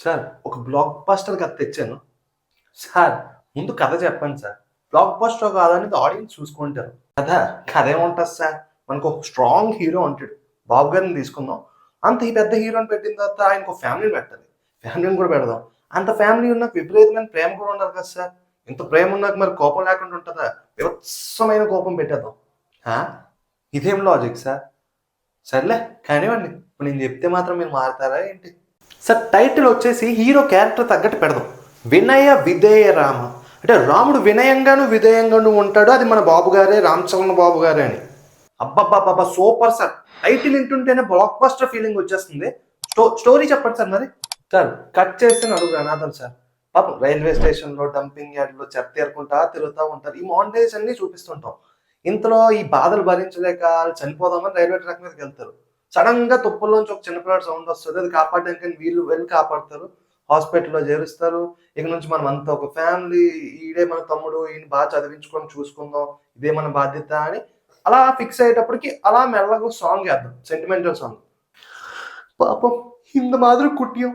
Sir ఒక block buster కథ తెచ్చాను. సార్ ముందు కథ చెప్పండి సార్. బ్లాక్ బస్టర్ కాదనేది ఆడియన్స్ చూసుకుంటారు. కథ ఏముంటది సార్? మనకు ఒక స్ట్రాంగ్ హీరో ఉంటాడు. బాబు గారిని తీసుకుందాం. అంత ఈ పెద్ద హీరోని పెట్టిన తర్వాత ఆయనకు ఫ్యామిలీని పెట్టాలి. ఫ్యామిలీని కూడా పెడదాం. అంత ఫ్యామిలీ ఉన్నాక విపరీతమైన ప్రేమ కూడా ఉండాలి కదా సార్. ఇంత ప్రేమ ఉన్నాక మరి కోపం లేకుండా ఉంటుందా? వివత్సమైన కోపం పెట్టేద్దాం. ఆ? ఇదేం లాజిక్ సార్? సర్లే కానివ్వండి. ఇప్పుడు నేను చెప్తే మాత్రం మీరు మారుతారా ఏంటి? సార్ టైటిల్ వచ్చేసి హీరో క్యారెక్టర్ తగ్గట్టు పెడదాం. వినయ విధేయ రామ. అంటే రాముడు వినయంగాను విధేయంగాను ఉంటాడు. అది మన బాబు గారే, రామచంద్ర బాబు గారే అని. అబ్బబ్బబ్బబ్బా సూపర్ సార్. టైటిల్ వింటుంటేనే బ్లాక్ బస్టర్ ఫీలింగ్ వచ్చేస్తుంది. స్టోరీ చెప్పండి సార్ మరి. సార్ కట్ చేస్తే నలుగురు అనాథలు సార్. పాపం రైల్వే స్టేషన్లో డంపింగ్ యార్డ్లో చెత్త ఏరుకుంటా తిరుగుతూ ఉంటారు. ఈ మాంటేజ్ అన్ని చూపిస్తుంటాం. ఇంతలో ఈ బాధలు భరించలేక వాళ్ళు చనిపోదామని రైల్వే ట్రాక్ మీదకి వెళ్తారు. సడన్ గా తుప్పల్లోంచి ఒక చిన్నపిల్లాడు సౌండ్ వస్తుంది. అది కాపాడడానికి వీళ్ళు వెళ్ళి కాపాడతారు. హాస్పిటల్లో చేరుస్తారు. ఇక నుంచి మనం అంతా ఒక ఫ్యామిలీ. ఈడే మన తమ్ముడు, ఈయన బాగా చదివించుకొని చూసుకుందాం, ఇదే మన బాధ్యత అని అలా ఫిక్స్ అయ్యేటప్పటికి అలా మెల్లగా సాంగ్ వేద్దాం. Sentimental song. పాపం ఇంత మాదిరి కుట్టియం.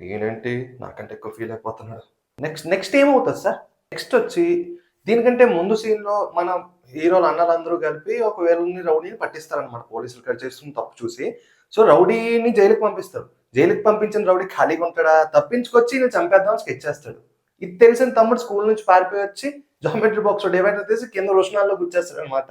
ఈయనేంటి నాకంటే ఎక్కువ ఫీల్ అయిపోతున్నాడు. నెక్స్ట్ ఏమవుతుంది సార్? నెక్స్ట్ వచ్చి దీనికంటే ముందు సీన్లో మన హీరోలు అన్నలందరూ కలిపి ఒక వేలుని రౌడీని పట్టిస్తారనమాట. పోలీసులు కట్ చేస్తున్న తప్పు చూసి. సో రౌడీని జైలుకి పంపిస్తారు. జైలుకి పంపించిన రౌడీ ఖాళీగా ఉంటాడా? తప్పించుకొచ్చి నేను చంపేద్దామని స్కెచ్ చేస్తాడు. ఇది తెలిసిన తమ్ముడు స్కూల్ నుంచి పారిపోయి వచ్చి జామెట్రీ బాక్స్ డివైడర్ తీసి కింద రుషణాల్లో గుచ్చేస్తాడు అనమాట.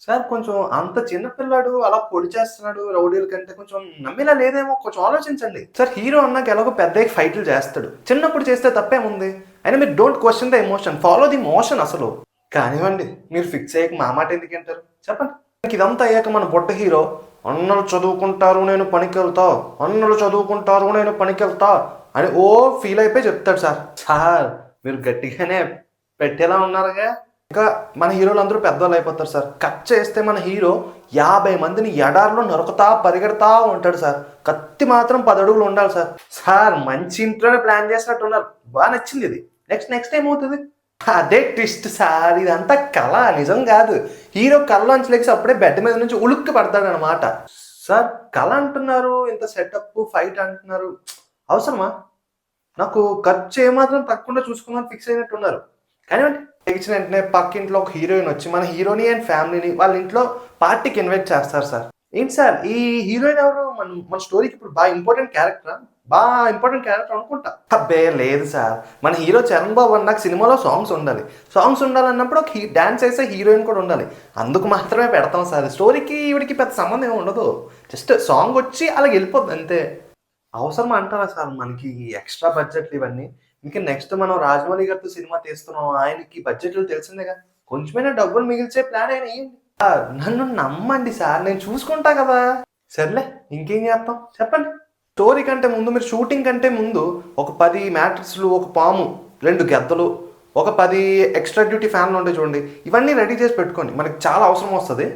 సార్ కొంచెం అంత చిన్నపిల్లాడు అలా పొడి చేస్తున్నాడు రౌడీల కంటే కొంచెం నమ్మేలా లేదేమో, కొంచెం ఆలోచించండి సార్. హీరో అన్నాక ఎలాగో పెద్ద ఫైట్లు చేస్తాడు. చిన్నప్పుడు చేస్తే తప్పేముంది? అయినా మీరు don't question the emotion, follow the motion. అసలు కానివ్వండి, మీరు ఫిక్స్ అయ్యాక మా మాట ఎందుకు అంటారు చెప్పండి. ఇదంతా అయ్యాక మన బొట్ట హీరో అన్నలు చదువుకుంటారు నేను పనికి వెళ్తా, అన్నలు చదువుకుంటారు నేను పనికి వెళ్తా అని ఓ ఫీల్ అయిపోయి చెప్తాడు. సార్ మీరు గట్టిగానే పెట్టేలా ఉన్నారుగా. ఇంకా మన హీరోలు అందరూ పెద్దవాళ్ళు అయిపోతారు సార్. కట్ చేస్తే మన హీరో 50 మందిని ఎడారిలో నరుకుతా పరిగెడతా ఉంటాడు సార్. కత్తి మాత్రం 10 అడుగులు ఉండాలి సార్. సార్ మంచి ఇంట్లోనే ప్లాన్ చేసినట్టు ఉన్నారు. బాగా నచ్చింది ఇది. నెక్స్ట్ ఏమవుతుంది? అదే ట్విస్ట్ సార్. ఇదంతా కళ, నిజం కాదు. హీరో కళ్ళలోంచి లెగ్స్ అప్పుడే బెడ్ మీద నుంచి ఉలుక్కి పడతాడు అనమాట. సార్ కళ అంటున్నారు, ఇంత సెటప్ ఫైట్ అంటున్నారు, అవసరమా? నాకు ఖర్చు ఏమాత్రం తక్కువ చూసుకుందాం ఫిక్స్ అయినట్టున్నారు. కానివ్వండి. తెగిచిన వెంటనే పక్కింట్లో ఒక హీరోయిన్ వచ్చి మన హీరోని అండ్ ఫ్యామిలీని వాళ్ళ ఇంట్లో పార్టీకి ఇన్వైట్ చేస్తారు సార్. ఏంటి సార్ ఈ హీరోయిన్ ఎవరు? మన స్టోరీకి ఇప్పుడు బాగా ఇంపార్టెంట్ క్యారెక్టర్ అనుకుంటా. అబ్బే లేదు సార్, మన హీరో చరణ్ బాబు అన్నాక సినిమాలో సాంగ్స్ ఉండాలన్నప్పుడు ఒక డాన్స్ వేసే హీరోయిన్ కూడా ఉండాలి. అందుకు మాత్రమే పెడతాం సార్. స్టోరీకి ఈవిడికి పెద్ద సంబంధం ఏమి ఉండదు. జస్ట్ సాంగ్ వచ్చి అలా వెళ్ళిపోద్ది అంతే. అవసరం అంటారా సార్ మనకి ఎక్స్ట్రా బడ్జెట్లు ఇవన్నీ? ఇంకా నెక్స్ట్ మనం రాజమౌళి గారితో సినిమా తీస్తున్నాం. ఆయనకి బడ్జెట్లు తెలిసిందేగా, కొంచెమైనా డబ్బులు మిగిల్చే ప్లాన్ అయినా ఏంటి? నన్ను నమ్మండి సార్, నేను చూసుకుంటా కదా. సర్లే ఇంకేం చేస్తాం చెప్పండి. స్టోరీ కంటే ముందు, మీరు షూటింగ్ కంటే ముందు ఒక 10 మ్యాట్రిక్స్లు, ఒక పాము, 2 గెద్దలు, ఒక 10 ఎక్స్ట్రా డ్యూటీ ఫ్యాన్లు ఉంటాయి చూడండి. ఇవన్నీ రెడీ చేసి పెట్టుకోండి, మనకి చాలా అవసరం వస్తుంది.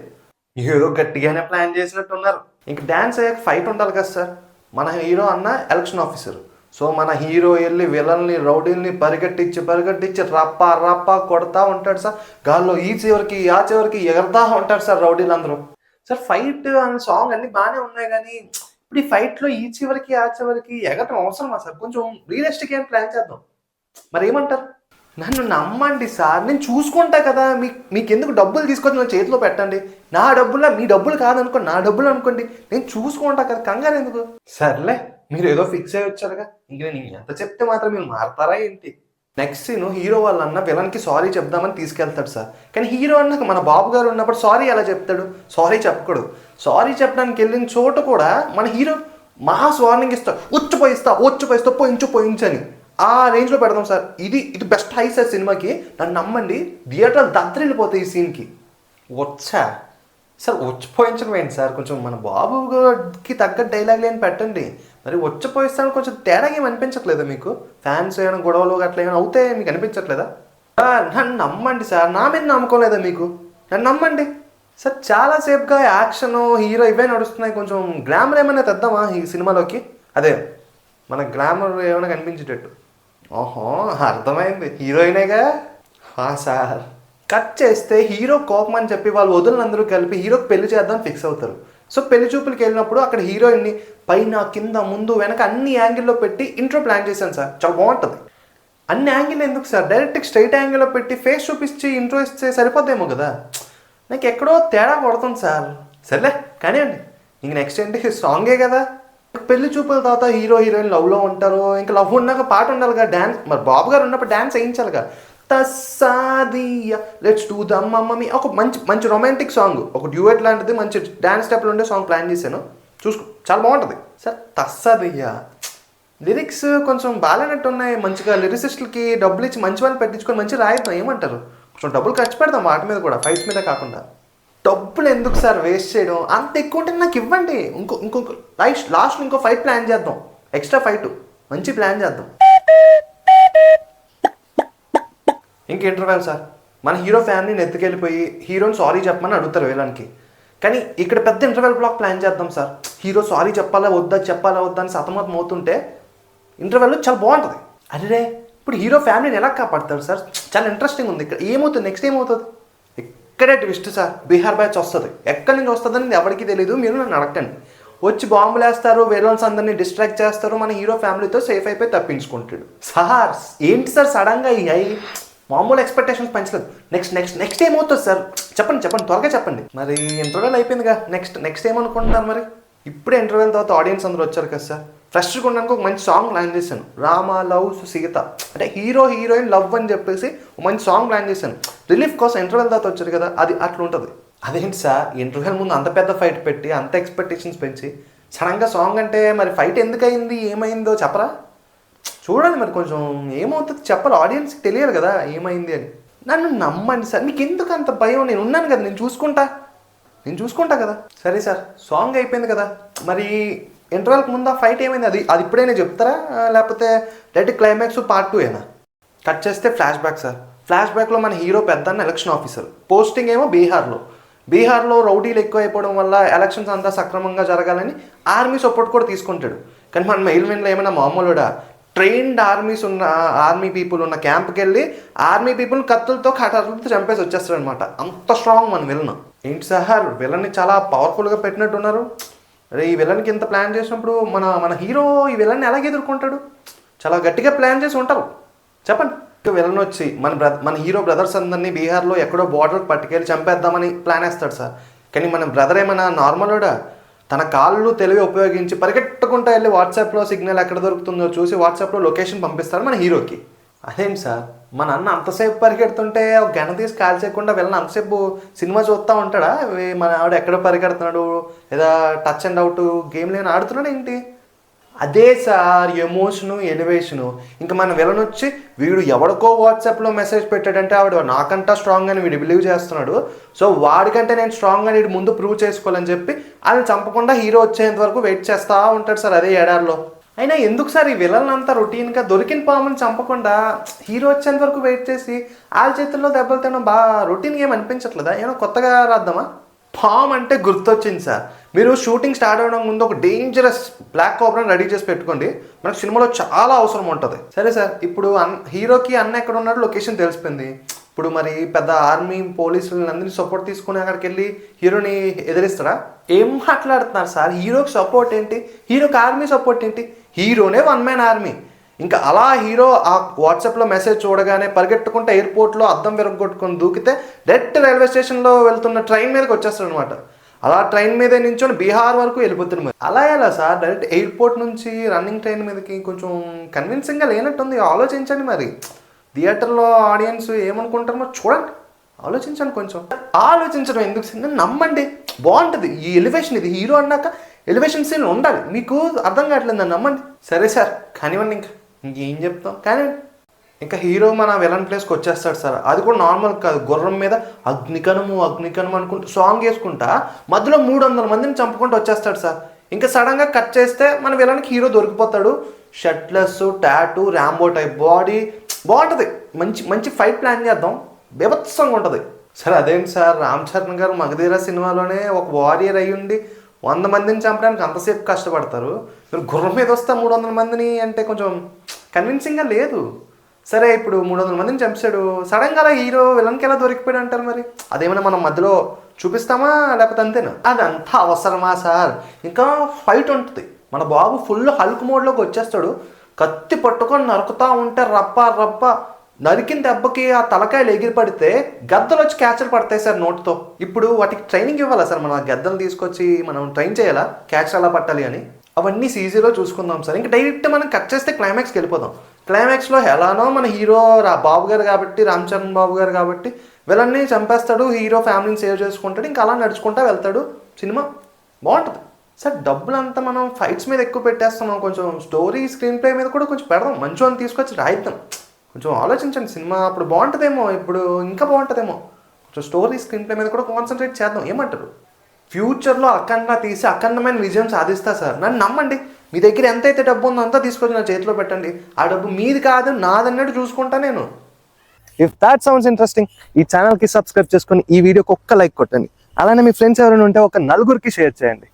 ఏదో గట్టిగానే ప్లాన్ చేసినట్టు ఉన్నారు. ఇంక డ్యాన్స్ అయ్యాక ఫైట్ ఉండాలి కదా సార్. మన హీరో అన్న ఎలక్షన్ ఆఫీసర్. సో మన హీరో వెళ్ళి విలన్ని రౌడీల్ని పరిగెట్టించి రప్ప కొడతా ఉంటాడు సార్. గాల్లో ఈ చివరికి ఆ చివరికి ఎగరతా ఉంటాడు సార్ రౌడీలందరూ. సార్ ఫైట్ అనే సాంగ్ అన్ని బాగానే ఉన్నాయి, కానీ ఇప్పుడు ఈ ఫైట్లో ఈ చివరికి ఆ చివరికి ఎగరటం అవసరమా సార్? కొంచెం రియలిస్టిక్ ఏం ప్లాన్ చేద్దాం. మరి ఏమంటారు? నన్ను నమ్మండి సార్, నేను చూసుకుంటా కదా. మీకు ఎందుకు డబ్బులు తీసుకొచ్చి నా చేతిలో పెట్టండి. నా డబ్బుల్లో మీ డబ్బులు కాదనుకోండి, నా డబ్బులు అనుకోండి, నేను చూసుకుంటా కదా, కంగారు ఎందుకు? సర్లే మీరు ఏదో ఫిక్స్ అయ్యి వచ్చారుగా, ఇంక నేను ఎంత చెప్తే మాత్రం మీరు మారతారా ఏంటి? నెక్స్ట్ సీన్ హీరో వాళ్ళ అన్న విలన్కి సారీ చెప్దామని తీసుకెళ్తాడు సార్. కానీ హీరో అన్నకు మన బాబు గారు ఉన్నప్పుడు సారీ ఎలా చెప్తాడు? సారీ చెప్పకూడదు. సారీ చెప్పడానికి వెళ్ళిన చోట కూడా మన హీరో మాస్ వార్నింగ్ ఇస్తాడు. వచ్చిపోయిస్తా పోయించని ఆ రేంజ్లో పెడదాం సార్. ఇది బెస్ట్ హై సార్ సినిమాకి. నన్ను నమ్మండి, థియేటర్లు దద్దరిల్లిపోతాయి ఈ సీన్కి. వచ్చా సార్? వచ్చిపోయించడం ఏంటి సార్? కొంచెం మన బాబుకి తగ్గ డైలాగ్ లేని పెట్టండి. మరి వచ్చిపోయిస్తాను కొంచెం తేడా ఏమి అనిపించట్లేదా మీకు? ఫ్యాన్స్ ఏమైనా గొడవలు అట్లా ఏమైనా అవుతే మీకు అనిపించట్లేదా? నన్ను నమ్మండి సార్, నా మీద నమ్మకం లేదా మీకు? నన్ను నమ్మండి సార్. చాలాసేపుగా యాక్షన్ హీరో ఇవే నడుస్తున్నాయి. కొంచెం గ్లామర్ ఏమైనా తెద్దామా ఈ సినిమాలోకి? అదే మన గ్లామర్ ఏమైనా కనిపించేటట్టు. ఓహో అర్థమైంది, హీరోయినేగా. సార్ కట్ చేస్తే హీరో కోపం అని చెప్పి వాళ్ళు వదులందరూ కలిపి హీరోకి పెళ్లి చేద్దాం ఫిక్స్ అవుతారు. సో పెళ్లి చూపులకి వెళ్ళినప్పుడు అక్కడ హీరోయిన్ని పైన కింద ముందు వెనక అన్ని యాంగిల్లో పెట్టి ఇంట్రో ప్లాన్ చేశాను సార్. చాలా బాగుంటుంది. అన్ని యాంగిల్ ఎందుకు సార్, డైరెక్ట్ స్ట్రైట్ యాంగిల్లో పెట్టి ఫేస్ చూపించి ఇంట్రో ఇస్తే సరిపోద్దేమో కదా. నాకు ఎక్కడో తేడా కొడుతుంది సార్. సర్లే కానివ్వండి. ఇంక నెక్స్ట్ ఏంటి, సాంగే కదా. పెళ్లి చూపుల తర్వాత హీరో హీరోయిన్ లవ్లో ఉంటారు. ఇంకా లవ్ ఉన్నాక పాట ఉండాలిగా, డ్యాన్స్. మరి బాబు గారు ఉన్నప్పుడు డ్యాన్స్ వేయించాలిగా. తస్సాదియా లెట్స్ డూ ద మమ్మీ, ఒక మంచి మంచి రొమాంటిక్ సాంగ్, ఒక డ్యూయట్ లాంటిది మంచి డ్యాన్స్ స్టెప్లు ఉండే సాంగ్ ప్లాన్ చేశాను. చూసుకో, చాలా బాగుంటుంది సార్. తస్సాదియా లిరిక్స్ కొంచెం బాగాలేనట్టు ఉన్నాయి. మంచిగా లిరిసిస్టులకి డబ్బులు ఇచ్చి మంచి వాళ్ళు పెట్టించుకొని మంచి రాయిద్దాం. ఏమంటారు? కొంచెం డబ్బులు ఖర్చు పెడదాం వాటి మీద కూడా, ఫైట్స్ మీద కాకుండా. డబ్బులు ఎందుకు సార్ వేస్ట్ చేయడం? అంత ఎక్కువ ఉంటే నాకు ఇవ్వండి. ఇంకొక లాస్ట్లో ఇంకో ఫైట్ ప్లాన్ చేద్దాం, ఎక్స్ట్రా ఫైట్ మంచి ప్లాన్ చేద్దాం. ఇంక ఇంటర్వెల్ సార్, మన హీరో ఫ్యామిలీని ఎత్తుకెళ్ళిపోయి హీరోని సారీ చెప్పమని అడుగుతారు విలన్కి. కానీ ఇక్కడ పెద్ద ఇంటర్వెల్ బ్లాక్ ప్లాన్ చేద్దాం సార్. హీరో సారీ చెప్పాలా వద్దా అని సతమతం అవుతుంటే ఇంటర్వెల్ చాలా బాగుంటుంది. అరే ఇప్పుడు హీరో ఫ్యామిలీని ఎలా కాపాడతారు సార్? చాలా ఇంట్రెస్టింగ్ ఉంది. ఇక్కడ ఏమవుతుంది, నెక్స్ట్ ఏమవుతుంది? ఇక్కడే ట్విస్ట్ సార్. బీహార్ బ్యాచ్ వస్తుంది. ఎక్కడి నుంచి వస్తుందని ఎవరికి తెలియదు. మీరు నన్ను అడగండి. వచ్చి బాంబులు వేస్తారు, విలన్స్ అందరినీ డిస్ట్రాక్ట్ చేస్తారు. మన హీరో ఫ్యామిలీతో సేఫ్ అయిపోయి తప్పించుకుంటాడు. సార్ ఏంటి సార్ సడన్గా అయ్యి మామూలు ఎక్స్పెక్టేషన్స్ పెంచలేదు. నెక్స్ట్ ఏమవుతుంది సార్? చెప్పండి త్వరగా చెప్పండి. మరి ఇంటర్వెల్ అయిపోయిందిగా, నెక్స్ట్ ఏమనుకుంటున్నారు మరి? ఇప్పుడే ఇంటర్వెల్ తర్వాత ఆడియన్స్ అందరూ వచ్చారు కదా సార్. ఫ్రెష్గా ఉండడానికి ఒక మంచి సాంగ్ ప్లాన్ చేశాను. రామ లవ్స్ సీత, అంటే హీరో హీరోయిన్ లవ్ అని చెప్పేసి ఒక మంచి సాంగ్ ప్లాన్ చేశాను. రిలీఫ్ కోసం ఇంటర్వెల్ తర్వాత వచ్చారు కదా, అది అట్లా ఉంటుంది. అదేంటి సార్, ఇంటర్వెల్ ముందు అంత పెద్ద ఫైట్ పెట్టి అంత ఎక్స్పెక్టేషన్స్ పెంచి సడన్గా సాంగ్ అంటే మరి ఫైట్ ఎందుకు అయింది, ఏమైందో చెప్పరా? చూడండి మరి, కొంచెం ఏమవుతుంది చెప్పాలి, ఆడియన్స్కి తెలియాలి కదా ఏమైంది అని. నన్ను నమ్మండి సార్, మీకు ఎందుకు అంత భయం? నేను ఉన్నాను కదా, నేను చూసుకుంటా కదా. సరే సార్, సాంగ్ అయిపోయింది కదా, మరి ఇంటర్వెల్కి ముందు ఆ ఫైట్ ఏమైంది? అది ఇప్పుడైనా చెప్తారా, లేకపోతే డైరెక్ట్ క్లైమాక్స్ పార్ట్ 2 ఏనా? కట్ చేస్తే ఫ్లాష్ బ్యాక్ సార్. ఫ్లాష్ బ్యాక్లో మన హీరో పెద్దన్న ఎలక్షన్ ఆఫీసర్, పోస్టింగ్ ఏమో బీహార్లో రౌడీలు ఎక్కువ అయిపోవడం వల్ల ఎలక్షన్స్ అంతా సక్రమంగా జరగాలని ఆర్మీ సపోర్ట్ కూడా తీసుకుంటాడు. కానీ మన మెయిల్మెన్లో ఏమైనా మామూలుడా? ట్రైన్డ్ ఆర్మీ పీపుల్ ఉన్న క్యాంప్కి వెళ్ళి ఆర్మీ పీపుల్ కత్తులతో కటారులతో చంపేసి వచ్చేస్తాడు అనమాట. అంత స్ట్రాంగ్ మన విలన్. ఏంటి సార్, విలన్ని చాలా పవర్ఫుల్గా పెట్టినట్టున్నారు. అరే ఈ విలన్కి ఇంత ప్లాన్ చేసినప్పుడు మన హీరో ఈ విలన్ని ఎలాగ ఎదుర్కొంటాడు? చాలా గట్టిగా ప్లాన్ చేసి ఉంటారు. చెప్పండి. విలన్ వచ్చి మన హీరో బ్రదర్స్ అందరినీ బీహార్లో ఎక్కడో బార్డర్కి పట్టుకెళ్ళి చంపేద్దామని ప్లాన్ వేస్తాడు సార్. కానీ మన బ్రదర్ ఏమైనా నార్మల్గా తన కాళ్ళు తెలివి ఉపయోగించి పరిగెట్టుకుంటూ వెళ్ళి వాట్సాప్లో సిగ్నల్ ఎక్కడ దొరుకుతుందో చూసి వాట్సాప్లో లొకేషన్ పంపిస్తారు మన హీరోకి. అదేంటి సార్, మన అన్న అంతసేపు పరిగెడుతుంటే ఒక గణ తీసి కాల్ చేయకుండా వెళ్ళిన అంతసేపు సినిమా చూస్తూ ఉంటాడా? మన ఆవిడ ఎక్కడ పరిగెడుతున్నాడు, లేదా టచ్ అండ్ అవుట్ గేమ్లు ఏమైనా ఆడుతున్నాడు ఏంటి? అదే సార్ ఎమోషను, ఎలివేషను. ఇంకా మన విలన్ వచ్చి వీడు ఎవరికో వాట్సాప్లో మెసేజ్ పెట్టాడంటే ఆవిడ నాకంటా స్ట్రాంగ్ అని వీడు బిలీవ్ చేస్తున్నాడు. సో వాడికంటే నేను స్ట్రాంగ్ అని వీడు ముందు ప్రూవ్ చేసుకోవాలని చెప్పి ఆయన చంపకుండా హీరో వచ్చేంత వరకు వెయిట్ చేస్తూ ఉంటాడు సార్ అదే ఏడాదిలో. అయినా ఎందుకు సార్ ఈ విలన్ అంతా రొటీన్గా దొరికిన పాముని చంపకుండా హీరో వచ్చేంత వరకు వెయిట్ చేసి వాళ్ళ చేతుల్లో దెబ్బలు తినడం బాగా రొటీన్గా ఏమి అనిపించట్లేదా? ఏమో కొత్తగా రాద్దామా? పామ్ అంటే గుర్తొచ్చింది సార్. మీరు షూటింగ్ స్టార్ట్ అవ్వడం ముందు ఒక డేంజరస్ బ్లాక్ కోబ్రాని రెడీ చేసి పెట్టుకోండి, మనకు సినిమాలో చాలా అవసరం ఉంటుంది. సరే సార్, ఇప్పుడు హీరోకి అన్న ఎక్కడ ఉన్నాడు లొకేషన్ తెలిసిపోయింది. ఇప్పుడు మరి పెద్ద ఆర్మీ పోలీసులందరినీ సపోర్ట్ తీసుకుని అక్కడికి వెళ్ళి హీరోని ఎదిరిస్తారా? ఏం మాట్లాడుతున్నారు సార్? హీరోకి సపోర్ట్ ఏంటి, హీరోకి ఆర్మీ సపోర్ట్ ఏంటి? హీరోనే వన్ మ్యాన్ ఆర్మీ. ఇంకా అలా హీరో ఆ వాట్సాప్లో మెసేజ్ చూడగానే పరిగెట్టుకుంటే ఎయిర్పోర్ట్లో అద్దం విరగొట్టుకొని దూకితే డైరెక్ట్ రైల్వే స్టేషన్లో వెళ్తున్న ట్రైన్ మీదకి వచ్చేస్తాడు అనమాట. అలా ట్రైన్ మీదే నించొని బీహార్ వరకు వెళ్ళిపోతుంది. మరి అలా ఎలా సార్, డైరెక్ట్ ఎయిర్పోర్ట్ నుంచి రన్నింగ్ ట్రైన్ మీదకి? కొంచెం కన్విన్సింగ్గా లేనట్టుంది. ఆలోచించండి మరి, థియేటర్లో ఆడియన్స్ ఏమనుకుంటారో చూడండి, ఆలోచించండి. కొంచెం ఆలోచించడం ఎందుకు సార్, నమ్మండి, బాగుంటుంది ఈ ఎలివేషన్. ఇది హీరో అన్నాక ఎలివేషన్ సీన్ ఉండాలి. మీకు అర్థం కావట్లేదు, నమ్మండి. సరే సార్ కానివ్వండి, ఇంకేం చెప్తాం కానీ. ఇంకా హీరో మన విలన్ ప్లేస్కి వచ్చేస్తాడు సార్. అది కూడా నార్మల్ కాదు, గుర్రం మీద అగ్నికణము అనుకుంటూ సాంగ్ వేసుకుంటా మధ్యలో 300 మందిని చంపుకుంటూ వచ్చేస్తాడు సార్. ఇంకా సడన్గా కట్ చేస్తే మన విలన్కి హీరో దొరికిపోతాడు. Shirtless, tattoo, Rambo type body, బాగుంటుంది. మంచి ఫైట్ ప్లాన్ చేద్దాం, బీభత్సంగా ఉంటుంది సార్. అదేంటి సార్, రామ్ చరణ్ గారు మగధీర సినిమాలోనే ఒక వారియర్ అయ్యి ఉండి 100 మందిని చంపడానికి అంతసేపు కష్టపడతారు. మీరు గుర్రం మీద వస్తే 300 మందిని అంటే కొంచెం కన్విన్సింగ్గా లేదు. సరే ఇప్పుడు 300 మందిని చంపాడు, సడన్గా అలా హీరో విలన్కి ఎలా దొరికిపోయాడు అంటారు మరి? అదేమైనా మనం మధ్యలో చూపిస్తామా లేకపోతే అంతేనా? అదంతా అవసరమా సార్? ఇంకా ఫైట్ ఉంటుంది, మన బాబు ఫుల్ హల్క్ మోడ్లోకి వచ్చేస్తాడు, కత్తి పట్టుకొని నరుకుతా ఉంటే రప్ప రప్ప నరికిన దెబ్బకి ఆ తలకాయలు ఎగిరి పడితే గద్దలు వచ్చి క్యాచర్ పడతాయి సార్ నోట్తో. ఇప్పుడు వాటికి ట్రైనింగ్ ఇవ్వాలా సార్? మనం ఆ గద్దలు తీసుకొచ్చి మనం ట్రైన్ చేయాలా క్యాచర్ ఎలా పట్టాలి అని? అవన్నీ సీజీలో చూసుకుందాం సార్. ఇంకా డైరెక్ట్ మనం కట్ చేస్తే క్లైమాక్స్కి వెళ్ళిపోదాం. క్లైమాక్స్లో ఎలానో మన హీరో బాబు గారు కాబట్టి, రామ్ చరణ్ బాబు గారు కాబట్టి విలన్ని చంపేస్తాడు, హీరో ఫ్యామిలీని సేవ్ చేసుకుంటాడు, ఇంకా అలా నడుచుకుంటా వెళ్తాడు. సినిమా బాగుంటుంది సార్. డబ్బులంతా మనం ఫైట్స్ మీద ఎక్కువ పెట్టేస్తున్నాం, కొంచెం స్టోరీ స్క్రీన్ ప్లే మీద కూడా కొంచెం పెడదాం, మంచి వాళ్ళని తీసుకొచ్చి రాయిద్దాం. కొంచెం ఆలోచించండి, సినిమా అప్పుడు బాగుంటుందేమో, ఇప్పుడు ఇంకా బాగుంటుందేమో. కొంచెం స్టోరీ స్క్రీన్ ప్లే మీద కూడా కాన్సన్ట్రేట్ చేద్దాం, ఏమంటారు? ఫ్యూచర్లో అఖండ తీసి అఖండమైన విజయం సాధిస్తా సార్, నన్ను నమ్మండి. మీ దగ్గర ఎంతైతే డబ్బు ఉందో అంతా తీసుకొచ్చి నా చేతిలో పెట్టండి, ఆ డబ్బు మీది కాదు నాదన్నట్టు చూసుకుంటా నేను. ఇఫ్ దాట్ సౌండ్స్ ఇంట్రెస్టింగ్, ఈ ఛానల్కి సబ్స్క్రైబ్ చేసుకొని ఈ వీడియోకి ఒక్క లైక్ కొట్టండి. అలానే మీ ఫ్రెండ్స్ ఎవరైనా ఉంటే ఒక నలుగురికి షేర్ చేయండి.